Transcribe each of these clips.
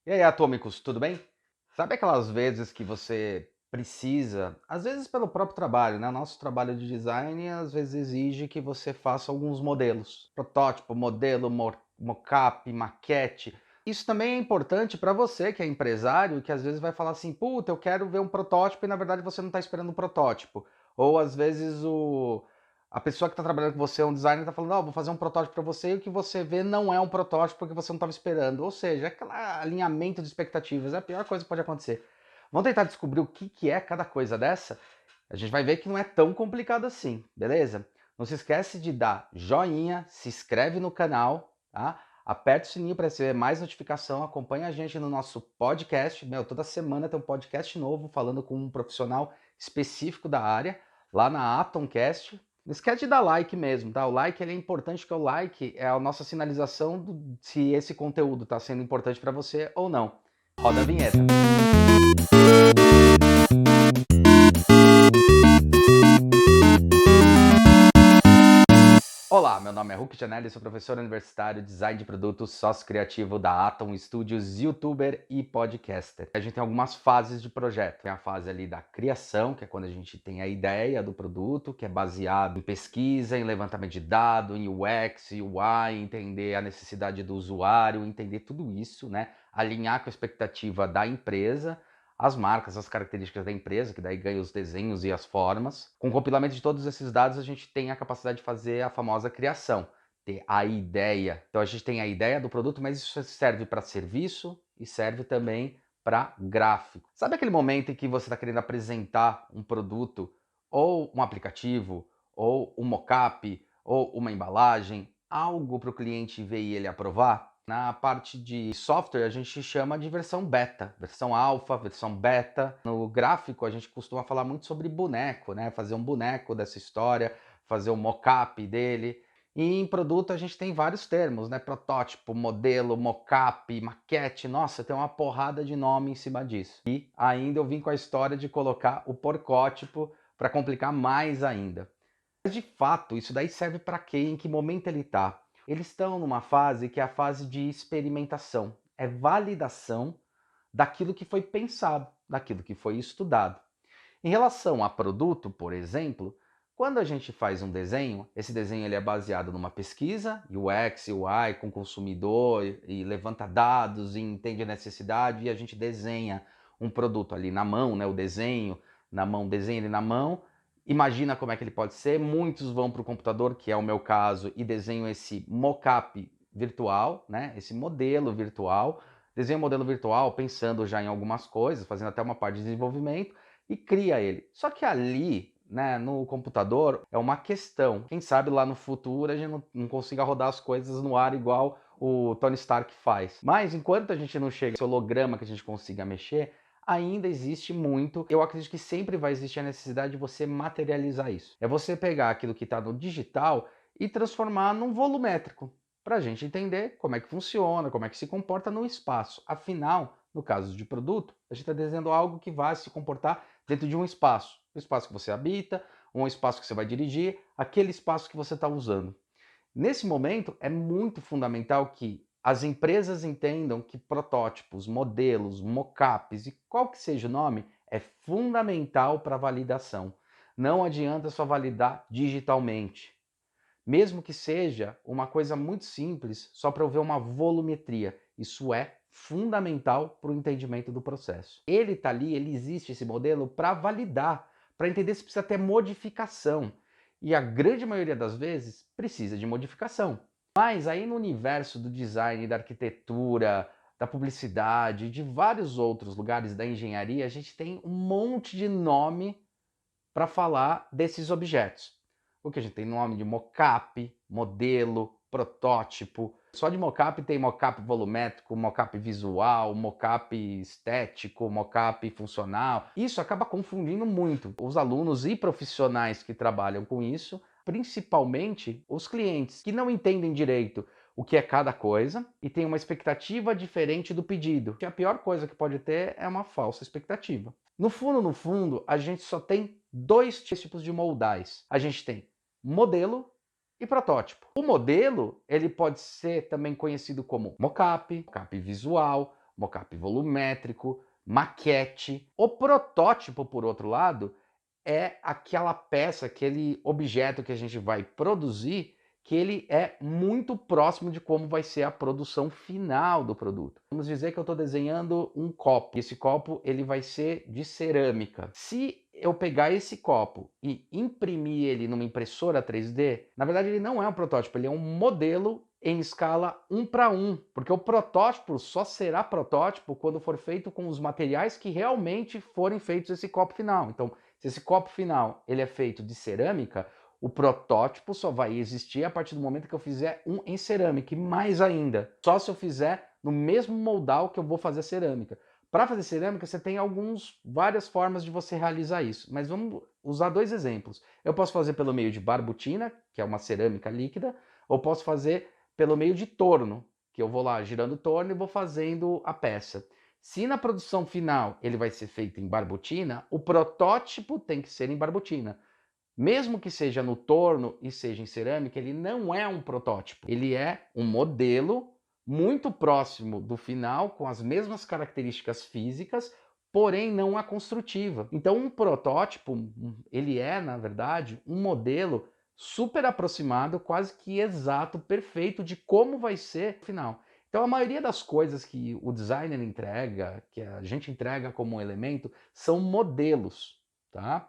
E aí, atômicos, tudo bem? Sabe aquelas vezes que você precisa, às vezes pelo próprio trabalho, né? O nosso trabalho de design às vezes exige que você faça alguns modelos, protótipo, modelo, mockup, maquete. Isso também é importante para você que é empresário, que às vezes vai falar assim, puta, eu quero ver um protótipo e na verdade você não está esperando um protótipo. Ou às vezes a pessoa que está trabalhando com você, um designer, está falando, ó, vou fazer um protótipo para você e o que você vê não é um protótipo porque você não estava esperando. Ou seja, aquele alinhamento de expectativas é a pior coisa que pode acontecer. Vamos tentar descobrir o que é cada coisa dessa? A gente vai ver que não é tão complicado assim, beleza? Não se esquece de dar joinha, se inscreve no canal, tá? Aperta o sininho para receber mais notificação, acompanha a gente no nosso podcast. Meu, toda semana tem um podcast novo falando com um profissional específico da área, lá na Atomcast. Não esquece de dar like mesmo, tá? O like ele é importante porque o like é a nossa sinalização se esse conteúdo está sendo importante para você ou não. Roda a vinheta. Olá, meu nome é Hulk Janelli, sou professor universitário, design de produtos, sócio criativo da Atom Studios, youtuber e podcaster. A gente tem algumas fases de projeto. Tem a fase ali da criação, que é quando a gente tem a ideia do produto, que é baseado em pesquisa, em levantamento de dados, em UX, UI, entender a necessidade do usuário, entender tudo isso, né? Alinhar com a expectativa da empresa, as marcas, as características da empresa, que daí ganha os desenhos e as formas. Com o compilamento de todos esses dados, a gente tem a capacidade de fazer a famosa criação, ter a ideia. Então a gente tem a ideia do produto, mas isso serve para serviço e serve também para gráfico. Sabe aquele momento em que você está querendo apresentar um produto, ou um aplicativo, ou um mockup, ou uma embalagem, algo para o cliente ver e ele aprovar? Na parte de software, a gente chama de versão beta, versão alfa, versão beta. No gráfico, a gente costuma falar muito sobre boneco, né? Fazer um boneco dessa história, fazer um mock-up dele. E em produto a gente tem vários termos, né? Protótipo, modelo, mock-up, maquete. Nossa, tem uma porrada de nome em cima disso. E ainda eu vim com a história de colocar o porcótipo para complicar mais ainda. Mas de fato, isso daí serve para quê? Em que momento ele está? Eles estão numa fase que é a fase de experimentação, é validação daquilo que foi pensado, daquilo que foi estudado. Em relação a produto, por exemplo, quando a gente faz um desenho, esse desenho ele é baseado numa pesquisa, UX, UI, com o consumidor, e levanta dados, e entende a necessidade, e a gente desenha um produto ali na mão, né, o desenho na mão, desenha ele na mão, imagina como é que ele pode ser, muitos vão para o computador, que é o meu caso, e desenham esse mockup virtual, né, esse modelo virtual, desenha um modelo virtual pensando já em algumas coisas, fazendo até uma parte de desenvolvimento, e cria ele. Só que ali, né, no computador, é uma questão. Quem sabe lá no futuro a gente não consiga rodar as coisas no ar igual o Tony Stark faz. Mas enquanto a gente não chega esse holograma que a gente consiga mexer, ainda existe muito. Eu acredito que sempre vai existir a necessidade de você materializar isso. É você pegar aquilo que está no digital e transformar num volumétrico, para a gente entender como é que funciona, como é que se comporta no espaço. Afinal, no caso de produto, a gente está desenhando algo que vai se comportar dentro de um espaço que você habita, um espaço que você vai dirigir, aquele espaço que você está usando. Nesse momento, é muito fundamental que as empresas entendam que protótipos, modelos, mockups e qual que seja o nome, é fundamental para a validação. Não adianta só validar digitalmente. Mesmo que seja uma coisa muito simples, só para eu ver uma volumetria. Isso é fundamental para o entendimento do processo. Ele está ali, ele existe, esse modelo, para validar, para entender se precisa ter modificação. E a grande maioria das vezes precisa de modificação. Mas aí no universo do design, da arquitetura, da publicidade, de vários outros lugares da engenharia, a gente tem um monte de nome para falar desses objetos. O que a gente tem nome de mockup, modelo, protótipo. Só de mockup tem mockup volumétrico, mockup visual, mockup estético, mockup funcional. Isso acaba confundindo muito os alunos e profissionais que trabalham com isso, principalmente os clientes que não entendem direito o que é cada coisa e tem uma expectativa diferente do pedido. A pior coisa que pode ter é uma falsa expectativa. No fundo, a gente só tem dois tipos de moldais. A gente tem modelo e protótipo. O modelo, ele pode ser também conhecido como mockup, mockup visual, mockup volumétrico, maquete. O protótipo, por outro lado, é aquela peça, aquele objeto que a gente vai produzir, que ele é muito próximo de como vai ser a produção final do produto. Vamos dizer que eu estou desenhando um copo. Esse copo ele vai ser de cerâmica. Se eu pegar esse copo e imprimir ele numa impressora 3D, na verdade ele não é um protótipo, ele é um modelo em escala 1:1, porque o protótipo só será protótipo quando for feito com os materiais que realmente forem feitos esse copo final. Então, se esse copo final ele é feito de cerâmica, o protótipo só vai existir a partir do momento que eu fizer um em cerâmica. E mais ainda, só se eu fizer no mesmo moldal que eu vou fazer a cerâmica. Para fazer cerâmica, você tem várias formas de você realizar isso. Mas vamos usar dois exemplos. Eu posso fazer pelo meio de barbutina, que é uma cerâmica líquida, ou posso fazer pelo meio de torno, que eu vou lá girando o torno e vou fazendo a peça. Se na produção final ele vai ser feito em barbutina, o protótipo tem que ser em barbutina. Mesmo que seja no torno e seja em cerâmica, ele não é um protótipo. Ele é um modelo muito próximo do final, com as mesmas características físicas, porém não a construtiva. Então um protótipo, ele é, na verdade, um modelo super aproximado, quase que exato, perfeito de como vai ser o final. Então a maioria das coisas que o designer entrega, que a gente entrega como um elemento, são modelos, tá?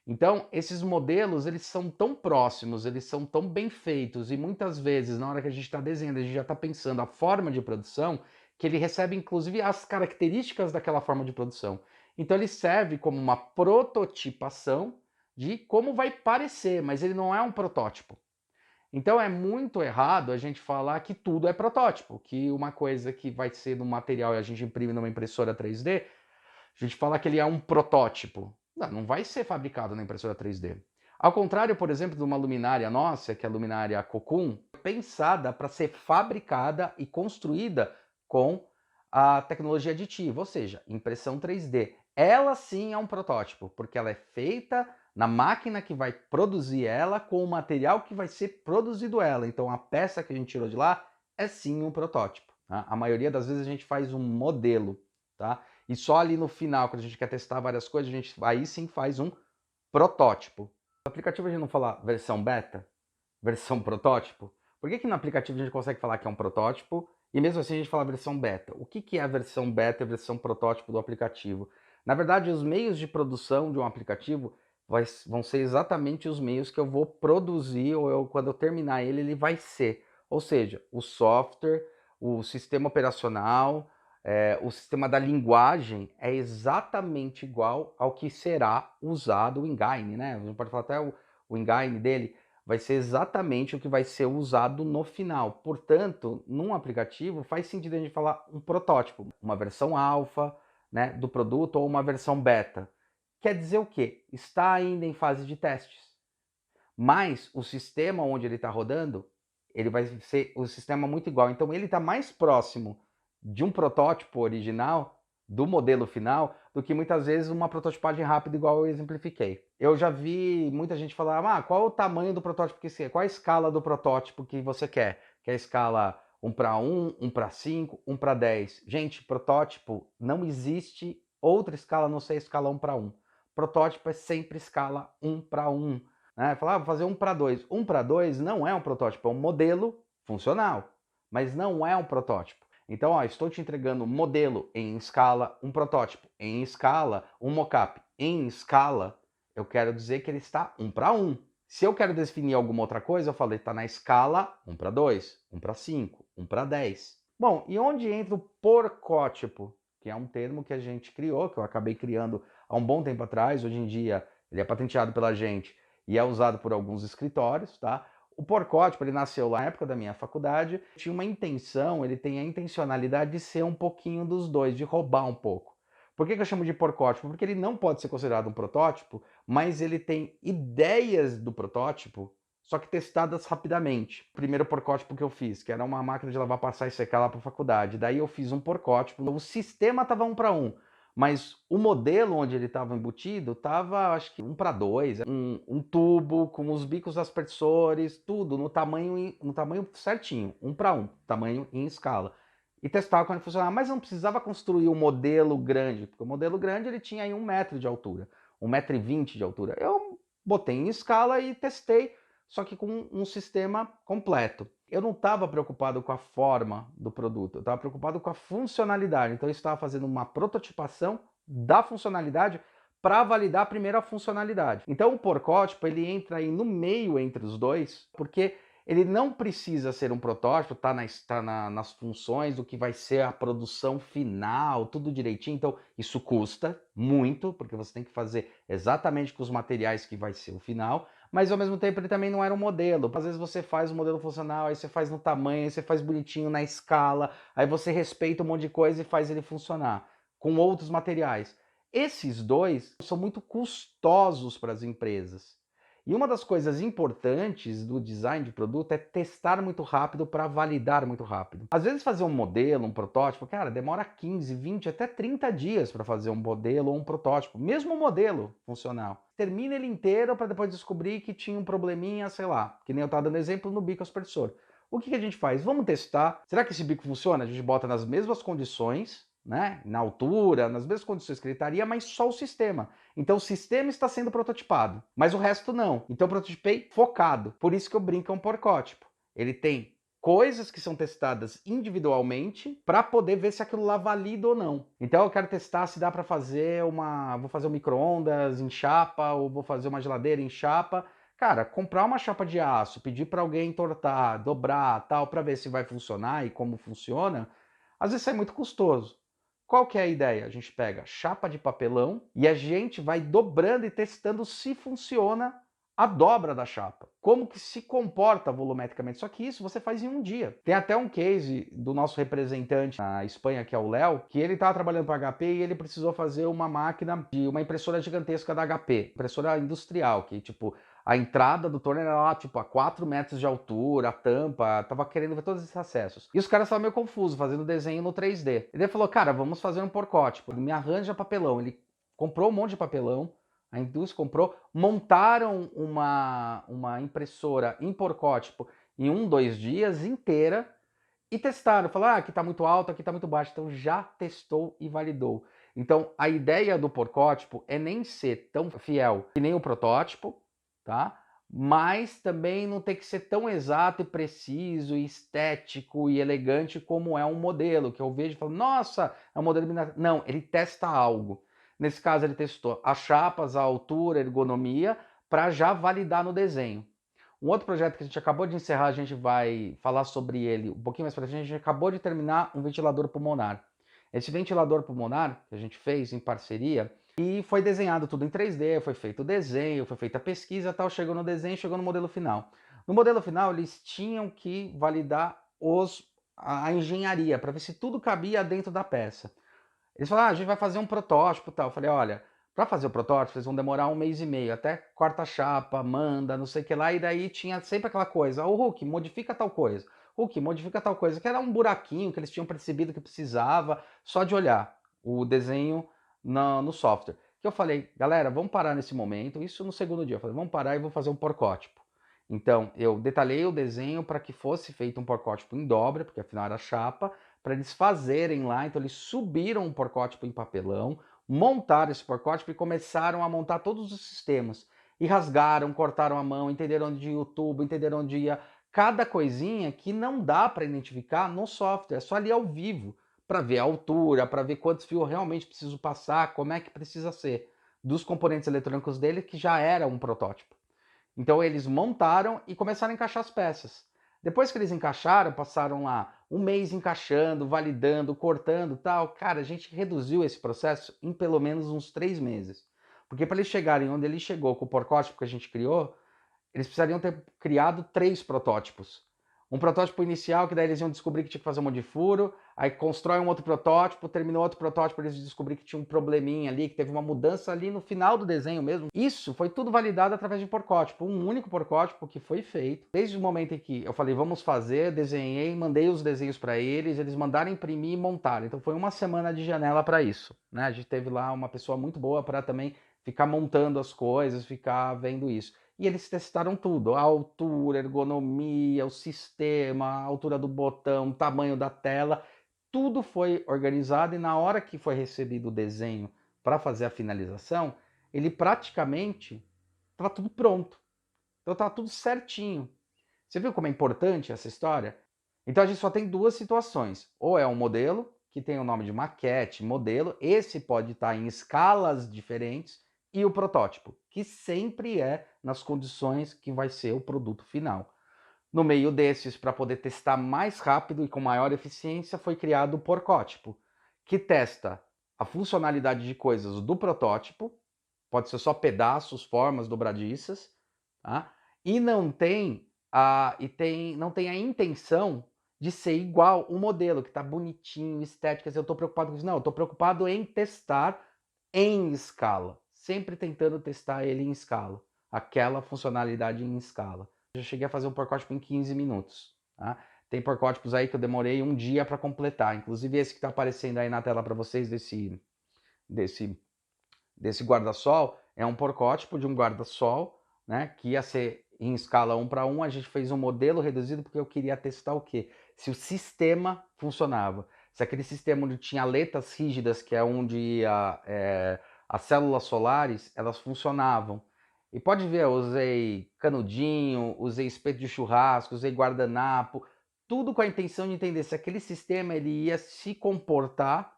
Então, esses modelos, eles são tão próximos, eles são tão bem feitos, e muitas vezes, na hora que a gente está desenhando, a gente já está pensando a forma de produção, que ele recebe, inclusive, as características daquela forma de produção. Então, ele serve como uma prototipação de como vai parecer, mas ele não é um protótipo. Então, é muito errado a gente falar que tudo é protótipo, que uma coisa que vai ser no material e a gente imprime numa impressora 3D, a gente fala que ele é um protótipo. Não vai ser fabricado na impressora 3D. Ao contrário, por exemplo, de uma luminária nossa, que é a luminária Cocoon, pensada para ser fabricada e construída com a tecnologia aditiva, ou seja, impressão 3D. Ela sim é um protótipo, porque ela é feita na máquina que vai produzir ela com o material que vai ser produzido ela. Então a peça que a gente tirou de lá é sim um protótipo. Tá? A maioria das vezes a gente faz um modelo, tá? E só ali no final, quando a gente quer testar várias coisas, a gente aí sim faz um protótipo. No aplicativo a gente não fala versão beta, versão protótipo? Por que no aplicativo a gente consegue falar que é um protótipo e mesmo assim a gente fala versão beta? O que é a versão beta e a versão protótipo do aplicativo? Na verdade, os meios de produção de um aplicativo vão ser exatamente os meios que eu vou produzir ou quando eu terminar ele, ele vai ser. Ou seja, o software, o sistema operacional, o sistema da linguagem é exatamente igual ao que será usado o engine, né? A gente pode falar até o engine dele vai ser exatamente o que vai ser usado no final. Portanto, num aplicativo faz sentido a gente falar um protótipo, uma versão alfa, né, do produto ou uma versão beta. Quer dizer o quê? Está ainda em fase de testes. Mas o sistema onde ele está rodando, ele vai ser o sistema muito igual. Então ele está mais próximo de um protótipo original, do modelo final, do que muitas vezes uma prototipagem rápida igual eu exemplifiquei. Eu já vi muita gente falar, qual o tamanho do protótipo que você quer? Qual a escala do protótipo que você quer? Quer a escala 1:1, 1:5, 1:10? Gente, protótipo não existe outra escala a não ser a escala 1:1. Protótipo é sempre escala 1:1. Né? Falar, vou fazer 1:2. 1:2 não é um protótipo, é um modelo funcional, mas não é um protótipo. Então, estou te entregando um modelo em escala, um protótipo em escala, um mockup em escala, eu quero dizer que ele está 1:1. Se eu quero definir alguma outra coisa, eu falei, está na escala 1:2, 1:5, 1:10. Bom, e onde entra o porcótipo? Que é um termo que a gente criou, que eu acabei criando há um bom tempo atrás, hoje em dia ele é patenteado pela gente e é usado por alguns escritórios, tá? O porcótipo, ele nasceu lá na época da minha faculdade, tinha uma intenção, ele tem a intencionalidade de ser um pouquinho dos dois, de roubar um pouco. Por que eu chamo de porcótipo? Porque ele não pode ser considerado um protótipo, mas ele tem ideias do protótipo, só que testadas rapidamente. O primeiro porcótipo que eu fiz, que era uma máquina de lavar, passar e secar lá para a faculdade. Daí eu fiz um porcótipo, o sistema estava 1:1. Mas o modelo onde ele estava embutido estava, acho que 1:2, um tubo com os bicos aspersores, tudo no tamanho certinho, 1:1, tamanho em escala. e testava quando funcionava, mas não precisava construir um modelo grande, porque o modelo grande ele tinha aí 1 metro de altura, 1,20 m de altura. Eu botei em escala e testei, só que com um sistema completo. Eu não estava preocupado com a forma do produto, eu estava preocupado com a funcionalidade. Então eu estava fazendo uma prototipação da funcionalidade para validar primeiro a funcionalidade. Então o porcótipo ele entra aí no meio entre os dois, porque ele não precisa ser um protótipo, nas funções do que vai ser a produção final, tudo direitinho. Então, isso custa muito, porque você tem que fazer exatamente com os materiais que vai ser o final, mas ao mesmo tempo ele também não era um modelo. Às vezes você faz o modelo funcional, aí você faz no tamanho, aí você faz bonitinho na escala, aí você respeita um monte de coisa e faz ele funcionar com outros materiais. Esses dois são muito custosos para as empresas. E uma das coisas importantes do design de produto é testar muito rápido para validar muito rápido. Às vezes fazer um modelo, um protótipo, cara, demora 15, 20, até 30 dias para fazer um modelo ou um protótipo, mesmo um modelo funcional. Termina ele inteiro para depois descobrir que tinha um probleminha, sei lá, que nem eu estava dando exemplo no bico aspersor. O que a gente faz? Vamos testar. Será que esse bico funciona? A gente bota nas mesmas condições, né? Na altura, nas mesmas condições que ele estaria, mas só o sistema. Então o sistema está sendo prototipado, mas o resto não. Então eu prototipei focado. Por isso que eu brinco é um porcótipo. Ele tem coisas que são testadas individualmente para poder ver se aquilo lá valida ou não. Então eu quero testar se dá para fazer vou fazer um micro-ondas em chapa ou vou fazer uma geladeira em chapa. Cara, comprar uma chapa de aço, pedir para alguém entortar, dobrar, tal, para ver se vai funcionar e como funciona, às vezes é muito custoso. Qual que é a ideia? A gente pega chapa de papelão e a gente vai dobrando e testando se funciona a dobra da chapa. Como que se comporta volumetricamente. Só que isso você faz em um dia. Tem até um case do nosso representante na Espanha, que é o Léo, que ele estava trabalhando para a HP e ele precisou fazer uma máquina de uma impressora gigantesca da HP, impressora industrial, que tipo a entrada do torno era lá, tipo, a 4 metros de altura, a tampa, tava querendo ver todos esses acessos. E os caras estavam meio confusos, fazendo desenho no 3D. Ele falou, cara, vamos fazer um porcótipo. Ele me arranja papelão. Ele comprou um monte de papelão, a indústria comprou, montaram uma impressora em porcótipo em 2 dias inteira e testaram. Falaram, aqui tá muito alto, aqui tá muito baixo. Então já testou e validou. Então a ideia do porcótipo é nem ser tão fiel que nem o protótipo, tá? Mas também não tem que ser tão exato e preciso, e estético e elegante como é um modelo, que eu vejo e falo, nossa, é um modelo... Não, ele testa algo. Nesse caso ele testou as chapas, a altura, a ergonomia, para já validar no desenho. Um outro projeto que a gente acabou de encerrar, a gente vai falar sobre ele um pouquinho mais para frente, a gente acabou de terminar um ventilador pulmonar. Esse ventilador pulmonar que a gente fez em parceria, e foi desenhado tudo em 3D, foi feito o desenho, foi feita a pesquisa, tal, chegou no desenho, chegou no modelo final. No modelo final, eles tinham que validar a engenharia, para ver se tudo cabia dentro da peça. Eles falaram, a gente vai fazer um protótipo e tal. Eu falei, olha, para fazer o protótipo, vocês vão demorar 1 mês e meio, até corta a chapa, manda, não sei o que lá, e daí tinha sempre aquela coisa, o Hulk, modifica tal coisa. Hulk, modifica tal coisa, que era um buraquinho que eles tinham percebido que precisava, só de olhar o desenho no software. Que eu falei, galera, vamos parar nesse momento, isso no segundo dia, eu falei, vamos parar e vou fazer um porcótipo. Então, eu detalhei o desenho para que fosse feito um porcótipo em dobra, porque afinal era chapa, para eles fazerem lá. Então, eles subiram um porcótipo em papelão, montaram esse porcótipo e começaram a montar todos os sistemas. E rasgaram, cortaram a mão, entenderam onde ia o tubo, entenderam onde ia cada coisinha que não dá para identificar no software, é só ali ao vivo, para ver a altura, para ver quantos fios realmente preciso passar, como é que precisa ser, dos componentes eletrônicos dele, que já era um protótipo. Então eles montaram e começaram a encaixar as peças. Depois que eles encaixaram, passaram lá 1 mês encaixando, validando, cortando, tal. Cara, a gente reduziu esse processo em pelo menos uns 3 meses. Porque para eles chegarem onde ele chegou com o porcótipo que a gente criou, eles precisariam ter criado 3 protótipos. Um protótipo inicial, que daí eles iam descobrir que tinha que fazer um monte de furo, aí constrói um outro protótipo, terminou outro protótipo, eles descobriram que tinha um probleminha ali, que teve uma mudança ali no final do desenho mesmo. Isso foi tudo validado através de porcótipo, um único porcótipo que foi feito. Desde o momento em que eu falei, vamos fazer, desenhei, mandei os desenhos para eles mandaram imprimir e montar. Então foi 1 semana de janela para isso, né? A gente teve lá uma pessoa muito boa para também ficar montando as coisas, ficar vendo isso. E eles testaram tudo, a altura, a ergonomia, o sistema, a altura do botão, o tamanho da tela. tudo foi organizado e na hora que foi recebido o desenho para fazer a finalização, ele praticamente estava tudo pronto. Então estava tudo certinho. Você viu como é importante essa história? Então a gente só tem duas situações. Ou é um modelo, que tem o nome de maquete, modelo, esse pode estar em escalas diferentes, e o protótipo, que sempre é nas condições que vai ser o produto final. No meio desses, para poder testar mais rápido e com maior eficiência, foi criado o porcótipo, que testa a funcionalidade de coisas do protótipo, pode ser só pedaços, formas dobradiças, tá? E não tem a intenção de ser igual o modelo, que está bonitinho, estético. Eu estou preocupado com isso. Não, eu estou preocupado em testar em escala, sempre tentando testar ele em escala, aquela funcionalidade em escala. Eu já cheguei a fazer um porcótipo em 15 minutos. Tá? Tem porcótipos aí que eu demorei um dia para completar, inclusive esse que está aparecendo aí na tela para vocês desse guarda-sol, é um porcótipo de um guarda-sol, né, que ia ser em escala 1:1. A gente fez um modelo reduzido porque eu queria testar o quê? Se o sistema funcionava. Se aquele sistema onde tinha aletas rígidas, que é onde ia as células solares, elas funcionavam. E pode ver, eu usei canudinho, usei espeto de churrasco, usei guardanapo, tudo com a intenção de entender se aquele sistema ele ia se comportar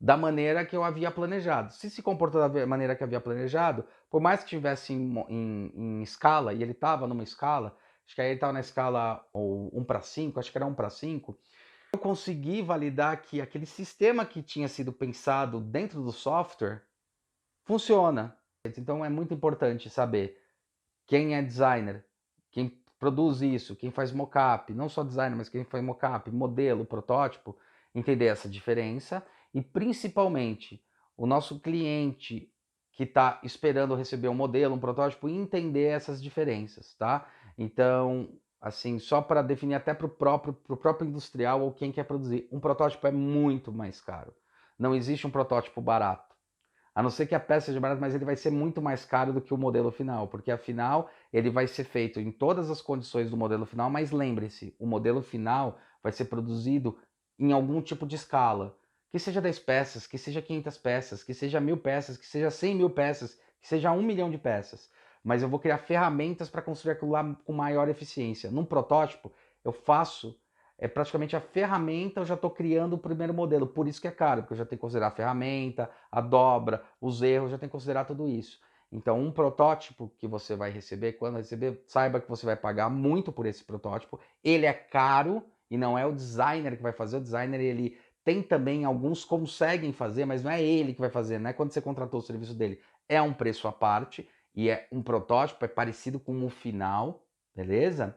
da maneira que eu havia planejado. Se comportou da maneira que eu havia planejado, por mais que estivesse em escala, e ele estava numa escala, acho que aí ele estava na escala 1:5, acho que era 1:5, eu consegui validar que aquele sistema que tinha sido pensado dentro do software funciona. Então é muito importante saber quem é designer, quem produz isso, quem faz mockup, não só designer, mas quem faz mockup, modelo, protótipo, entender essa diferença e principalmente o nosso cliente que está esperando receber um modelo, um protótipo, entender essas diferenças, tá? Então, assim, só para definir até para o próprio industrial ou quem quer produzir, um protótipo é muito mais caro. Não existe um protótipo barato. A não ser que a peça seja barata, mas ele vai ser muito mais caro do que o modelo final, porque afinal ele vai ser feito em todas as condições do modelo final, mas lembre-se, o modelo final vai ser produzido em algum tipo de escala, que seja 10 peças, que seja 500 peças, que seja 1000 peças, que seja 100 mil peças, que seja 1 milhão de peças. Mas eu vou criar ferramentas para construir aquilo lá com maior eficiência. Num protótipo, eu faço praticamente a ferramenta, eu já estou criando o primeiro modelo, por isso que é caro, porque eu já tenho que considerar a ferramenta, a dobra, os erros, já tenho que considerar tudo isso. Então, um protótipo que você vai receber, quando receber, saiba que você vai pagar muito por esse protótipo. Ele é caro e não é o designer que vai fazer. O designer, ele tem também, alguns conseguem fazer, mas não é ele que vai fazer, não é quando você contratou o serviço dele. É um preço à parte e é um protótipo, é parecido com o final, beleza?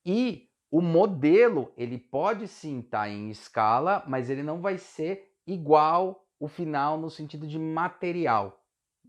E o modelo, ele pode sim estar em escala, mas ele não vai ser igual o final no sentido de material,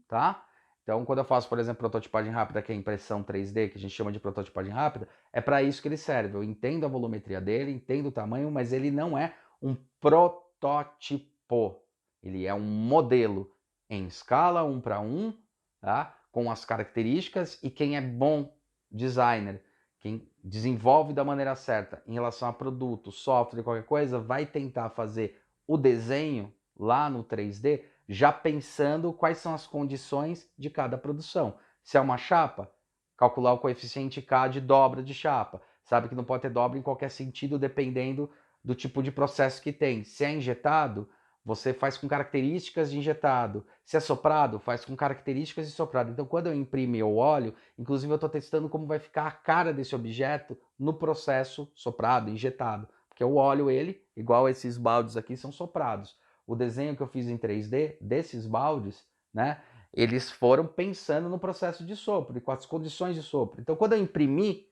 tá? Então, quando eu faço, por exemplo, prototipagem rápida, que é impressão 3D, que a gente chama de prototipagem rápida, é para isso que ele serve. Eu entendo a volumetria dele, entendo o tamanho, mas ele não é um protótipo. Ele é um modelo em escala 1:1, tá? Com as características, e quem é bom designer, quem desenvolve da maneira certa em relação a produto, software, qualquer coisa, vai tentar fazer o desenho lá no 3D já pensando quais são as condições de cada produção. Se é uma chapa, calcular o coeficiente K de dobra de chapa. Sabe que não pode ter dobra em qualquer sentido, dependendo do tipo de processo que tem. Se é injetado, você faz com características de injetado. Se é soprado, faz com características de soprado. Então, quando eu imprimo o óleo, inclusive eu estou testando como vai ficar a cara desse objeto no processo soprado, injetado. Porque o óleo, ele, igual esses baldes aqui, são soprados. O desenho que eu fiz em 3D desses baldes, né, eles foram pensando no processo de sopro e com as condições de sopro. Então, quando eu imprimi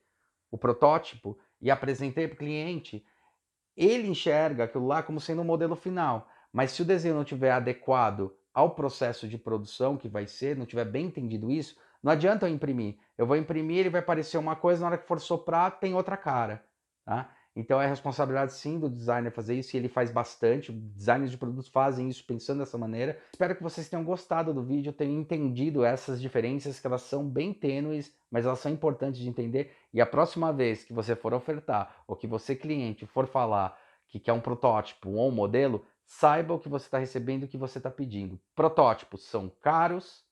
o protótipo e apresentei para o cliente, ele enxerga aquilo lá como sendo um modelo final. Mas se o desenho não tiver adequado ao processo de produção que vai ser, não tiver bem entendido isso, não adianta eu imprimir. Eu vou imprimir, ele vai parecer uma coisa, na hora que for soprar, tem outra cara. Tá? Então é responsabilidade sim do designer fazer isso, e ele faz bastante. Designers de produtos fazem isso pensando dessa maneira. Espero que vocês tenham gostado do vídeo, tenham entendido essas diferenças, que elas são bem tênues, mas elas são importantes de entender. E a próxima vez que você for ofertar, ou que você, cliente, for falar que é um protótipo ou um modelo, saiba o que você está recebendo e o que você está pedindo. Protótipos são caros,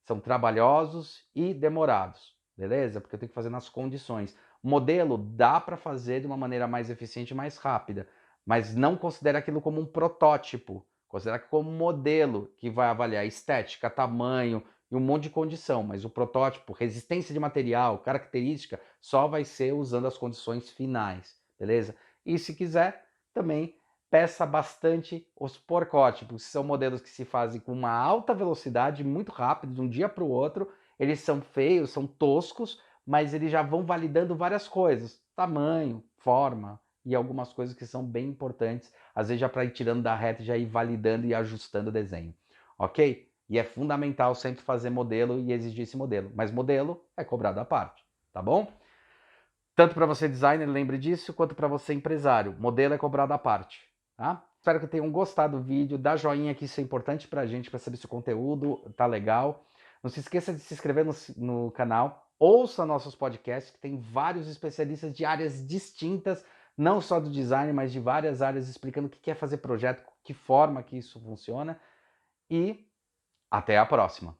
são trabalhosos e demorados, beleza? Porque eu tenho que fazer nas condições. Modelo dá para fazer de uma maneira mais eficiente e mais rápida, mas não considere aquilo como um protótipo. Considera como um modelo que vai avaliar estética, tamanho e um monte de condição, mas o protótipo, resistência de material, característica, só vai ser usando as condições finais, beleza? E se quiser, também peça bastante os porcótipos, que são modelos que se fazem com uma alta velocidade, muito rápido, de um dia para o outro. Eles são feios, são toscos, mas eles já vão validando várias coisas, tamanho, forma e algumas coisas que são bem importantes, às vezes já para ir tirando da reta e já ir validando e ajustando o desenho, ok? E é fundamental sempre fazer modelo e exigir esse modelo, mas modelo é cobrado à parte, tá bom? Tanto para você designer, lembre disso, quanto para você empresário. Modelo é cobrado à parte, tá? Espero que tenham gostado do vídeo. Dá joinha que isso é importante para a gente, para saber se o conteúdo tá legal. Não se esqueça de se inscrever no canal. Ouça nossos podcasts, que tem vários especialistas de áreas distintas, não só do design, mas de várias áreas, explicando o que é fazer projeto, que forma que isso funciona. E até a próxima!